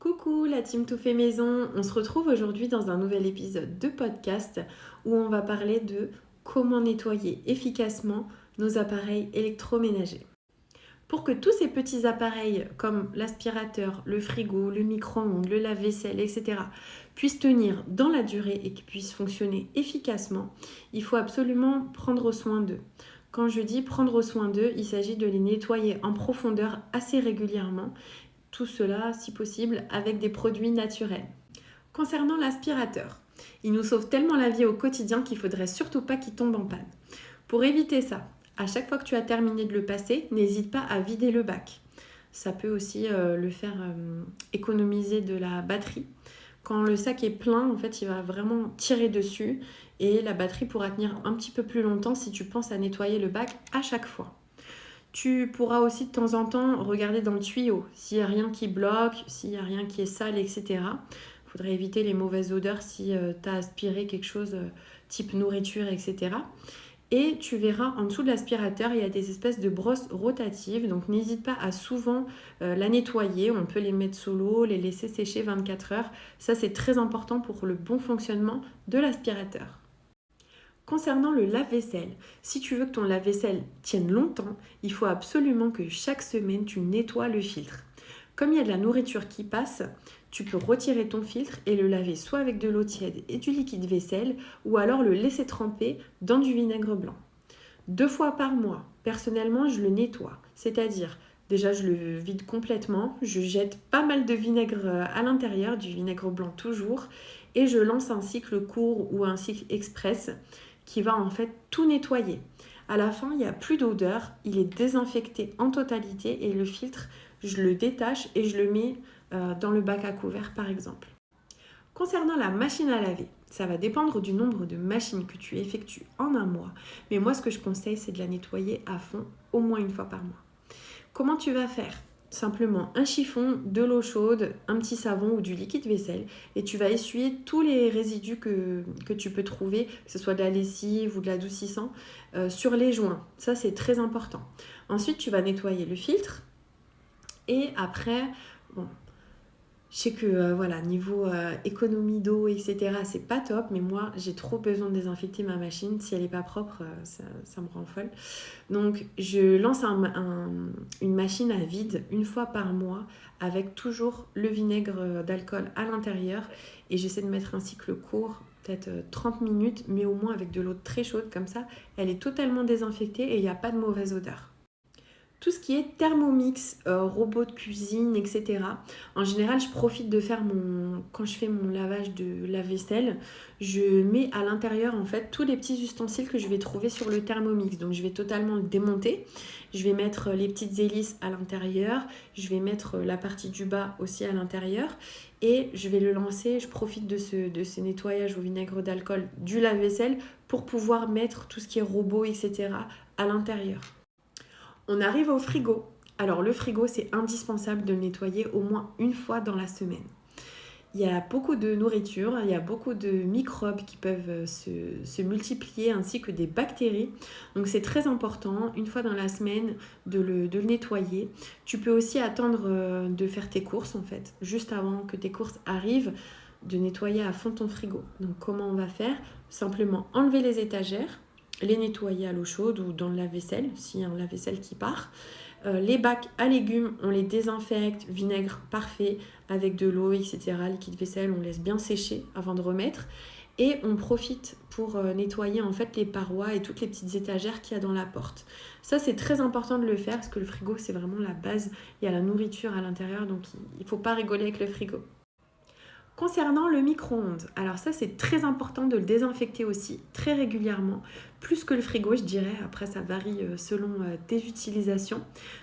Coucou la team Tout fait maison, on se retrouve aujourd'hui dans un nouvel épisode de podcast où on va parler de comment nettoyer efficacement nos appareils électroménagers. Pour que tous ces petits appareils comme l'aspirateur, le frigo, le micro-ondes, le lave-vaisselle, etc. puissent tenir dans la durée et qu'ils puissent fonctionner efficacement, il faut absolument prendre soin d'eux. Quand je dis prendre soin d'eux, il s'agit de les nettoyer en profondeur assez régulièrement. Tout cela, si possible, avec des produits naturels. Concernant l'aspirateur, il nous sauve tellement la vie au quotidien qu'il ne faudrait surtout pas qu'il tombe en panne. Pour éviter ça, à chaque fois que tu as terminé de le passer, n'hésite pas à vider le bac. Ça peut aussi le faire économiser de la batterie. Quand le sac est plein, en fait, il va vraiment tirer dessus et la batterie pourra tenir un petit peu plus longtemps si tu penses à nettoyer le bac à chaque fois. Tu pourras aussi de temps en temps regarder dans le tuyau, s'il n'y a rien qui bloque, s'il n'y a rien qui est sale, etc. Il faudrait éviter les mauvaises odeurs si tu as aspiré quelque chose type nourriture, etc. Et tu verras en dessous de l'aspirateur, il y a des espèces de brosses rotatives. Donc n'hésite pas à souvent la nettoyer. On peut les mettre sous l'eau, les laisser sécher 24 heures. Ça, c'est très important pour le bon fonctionnement de l'aspirateur. Concernant le lave-vaisselle, si tu veux que ton lave-vaisselle tienne longtemps, il faut absolument que chaque semaine tu nettoies le filtre. Comme il y a de la nourriture qui passe, tu peux retirer ton filtre et le laver soit avec de l'eau tiède et du liquide vaisselle ou alors le laisser tremper dans du vinaigre blanc. 2 fois par mois, personnellement, je le nettoie, c'est-à-dire déjà je le vide complètement, je jette pas mal de vinaigre à l'intérieur, du vinaigre blanc toujours, et je lance un cycle court ou un cycle express qui va en fait tout nettoyer. À la fin, il n'y a plus d'odeur, il est désinfecté en totalité et le filtre, je le détache et je le mets dans le bac à couvert par exemple. Concernant la machine à laver, ça va dépendre du nombre de machines que tu effectues en un mois, mais moi ce que je conseille c'est de la nettoyer à fond au moins 1 fois par mois. Comment tu vas faire ? Simplement un chiffon, de l'eau chaude, un petit savon ou du liquide vaisselle et tu vas essuyer tous les résidus que tu peux trouver, que ce soit de la lessive ou de l'adoucissant, sur les joints. Ça, c'est très important. Ensuite, tu vas nettoyer le filtre et après, bon, je sais que voilà, niveau économie d'eau, etc., c'est pas top, mais moi, j'ai trop besoin de désinfecter ma machine. Si elle n'est pas propre, ça me rend folle. Donc, je lance une machine à vide 1 fois par mois avec toujours le vinaigre d'alcool à l'intérieur et j'essaie de mettre un cycle court, peut-être 30 minutes, mais au moins avec de l'eau très chaude, comme ça, elle est totalement désinfectée et il n'y a pas de mauvaise odeur. Tout ce qui est Thermomix, robot de cuisine, etc. En général, je profite de faire quand je fais mon lavage de lave-vaisselle, je mets à l'intérieur en fait tous les petits ustensiles que je vais trouver sur le Thermomix. Donc je vais totalement le démonter. Je vais mettre les petites hélices à l'intérieur. Je vais mettre la partie du bas aussi à l'intérieur. Et je vais le lancer. Je profite de ce nettoyage au vinaigre d'alcool du lave-vaisselle pour pouvoir mettre tout ce qui est robot, etc. à l'intérieur. On arrive au frigo. Alors le frigo, c'est indispensable de le nettoyer au moins 1 fois dans la semaine. Il y a beaucoup de nourriture, il y a beaucoup de microbes qui peuvent se multiplier ainsi que des bactéries. Donc c'est très important, 1 fois dans la semaine, de le nettoyer. Tu peux aussi attendre de faire tes courses en fait, juste avant que tes courses arrivent, de nettoyer à fond ton frigo. Donc comment on va faire ? Simplement enlever les étagères, les nettoyer à l'eau chaude ou dans le lave-vaisselle, s'il y a un lave-vaisselle qui part. Les bacs à légumes, on les désinfecte, vinaigre parfait, avec de l'eau, etc. Liquide vaisselle, on laisse bien sécher avant de remettre. Et on profite pour nettoyer en fait les parois et toutes les petites étagères qu'il y a dans la porte. Ça, c'est très important de le faire parce que le frigo, c'est vraiment la base. Il y a la nourriture à l'intérieur, donc il ne faut pas rigoler avec le frigo. Concernant le micro-ondes, alors ça c'est très important de le désinfecter aussi très régulièrement, plus que le frigo je dirais, après ça varie selon tes utilisations.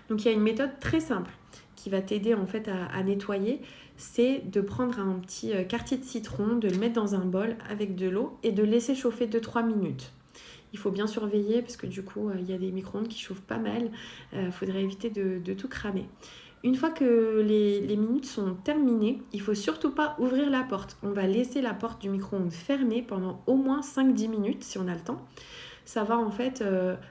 Donc il y a une méthode très simple qui va t'aider en fait à nettoyer, c'est de prendre un petit quartier de citron, de le mettre dans un bol avec de l'eau et de laisser chauffer 2-3 minutes. Il faut bien surveiller parce que du coup il y a des micro-ondes qui chauffent pas mal, faudrait éviter de tout cramer. 1 fois que les minutes sont terminées, il ne faut surtout pas ouvrir la porte. On va laisser la porte du micro-ondes fermée pendant au moins 5-10 minutes si on a le temps. ça va en fait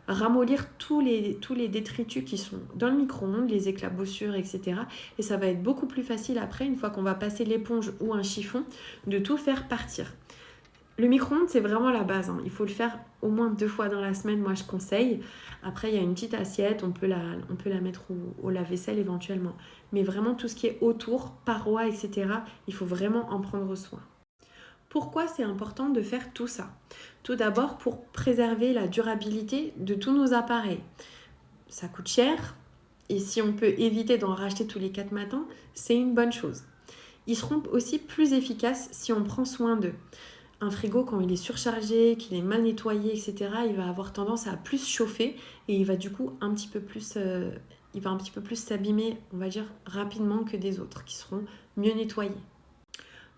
ramollir tous les détritus qui sont dans le micro-ondes, les éclaboussures, etc. Et ça va être beaucoup plus facile après, une fois qu'on va passer l'éponge ou un chiffon, de tout faire partir. Le micro-ondes, c'est vraiment la base. Il faut le faire au moins 2 fois dans la semaine, moi je conseille. Après, il y a une petite assiette, on peut la mettre au lave-vaisselle éventuellement. Mais vraiment, tout ce qui est autour, parois, etc., il faut vraiment en prendre soin. Pourquoi c'est important de faire tout ça? Tout d'abord, pour préserver la durabilité de tous nos appareils. Ça coûte cher, et si on peut éviter d'en racheter tous les 4 matins, c'est une bonne chose. Ils seront aussi plus efficaces si on prend soin d'eux. Un frigo, quand il est surchargé, qu'il est mal nettoyé, etc., il va avoir tendance à plus chauffer et il va du coup un petit peu plus s'abîmer, on va dire, rapidement que des autres qui seront mieux nettoyés.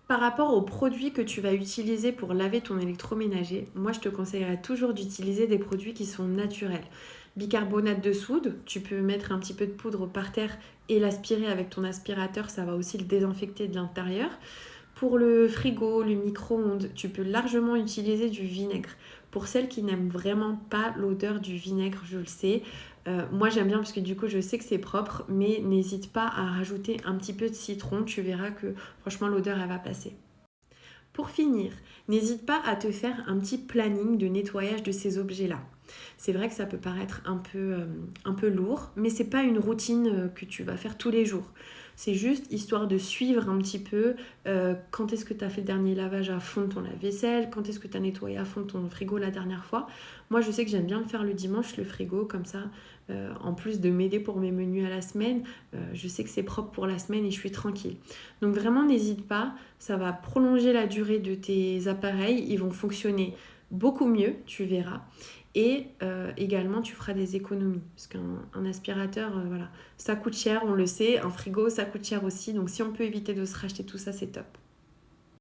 Par rapport aux produits que tu vas utiliser pour laver ton électroménager, moi je te conseillerais toujours d'utiliser des produits qui sont naturels. Bicarbonate de soude, tu peux mettre un petit peu de poudre par terre et l'aspirer avec ton aspirateur, ça va aussi le désinfecter de l'intérieur. Pour le frigo, le micro-ondes, tu peux largement utiliser du vinaigre. Pour celles qui n'aiment vraiment pas l'odeur du vinaigre, je le sais. Moi j'aime bien parce que du coup je sais que c'est propre, mais n'hésite pas à rajouter un petit peu de citron, tu verras que franchement l'odeur elle va passer. Pour finir, n'hésite pas à te faire un petit planning de nettoyage de ces objets-là. C'est vrai que ça peut paraître un peu lourd, mais c'est pas une routine que tu vas faire tous les jours. C'est juste histoire de suivre un petit peu quand est-ce que tu as fait le dernier lavage à fond de ton lave-vaisselle, quand est-ce que tu as nettoyé à fond ton frigo la dernière fois. Moi, je sais que j'aime bien le faire le dimanche, le frigo, comme ça, en plus de m'aider pour mes menus à la semaine, je sais que c'est propre pour la semaine et je suis tranquille. Donc vraiment, n'hésite pas, ça va prolonger la durée de tes appareils, ils vont fonctionner beaucoup mieux, tu verras. Et également, tu feras des économies. Parce qu'un aspirateur, voilà, ça coûte cher, on le sait. Un frigo, ça coûte cher aussi. Donc, si on peut éviter de se racheter tout ça, c'est top.